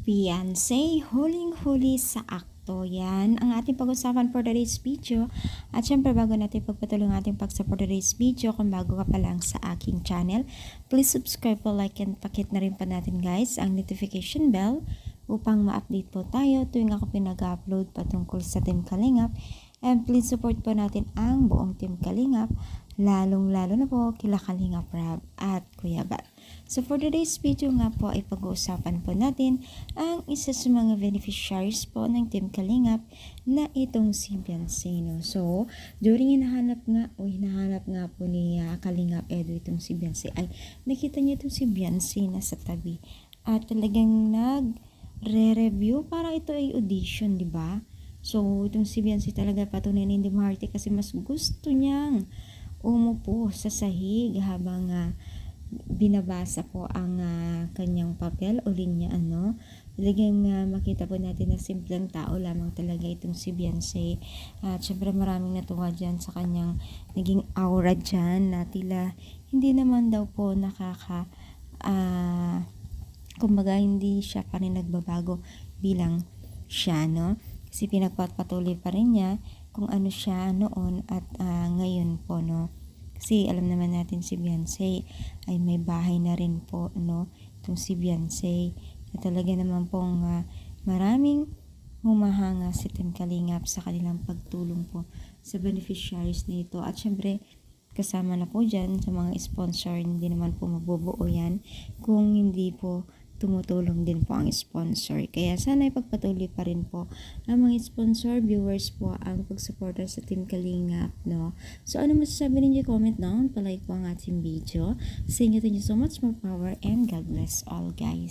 Fiancé, huling-huli sa akto. Yan ang ating pag-usapan for today's video. At syempre bago natin pagpatuloy ang ating pag-support today's video, kung bago ka pa lang sa aking channel, please subscribe po, like and pakit na rin pa natin guys ang notification bell upang ma-update po tayo tuwing ako pinag-upload patungkol sa Team Kalingap. And please support po natin ang buong Team Kalingap, lalong-lalo na po kila Kalingap Rab at Kuya Bal. So for today's video nga po ay pag-uusapan po natin ang isa sa mga beneficiaries po ng Team Kalingap na itong si Fiancé. So during hinahanap nga po ni Kalingap Edu itong si Fiancé, ay nakita niya itong si Fiancé na sa tabi at talagang nag-re-review para ito ay audition, di ba? So itong si Fiancé talaga patunay na hindi maharte kasi mas gusto niyang umupo sa sahig habang binabasa po ang kanyang papel o linya. Talagang makita po natin na simpleng tao lamang talaga itong si Fiancé. At syempre maraming natuwa dyan sa kanyang naging aura dyan na tila hindi naman daw po kumbaga hindi siya pa rin nagbabago bilang siya, no? Kasi pinagpapatuloy pa rin niya kung ano siya noon at ngayon po, no? Kasi alam naman natin si Fiancé ay may bahay na rin po, no? Itong si Fiancé na talaga naman pong maraming humahanga si Team Kalingap sa kanilang pagtulong po sa beneficiaries na ito. At syempre, kasama na po dyan sa mga sponsor, hindi naman po mabubuo yan kung hindi po tumutulong din po ang sponsor. Kaya sana ipagpatuloy pa rin po ang mga sponsor, viewers po ang pagsuporta sa Team Kalingap, no? So ano masasabi ninyo? Comment down, palike po ang ating video. Thank you so much, more power and God bless all guys.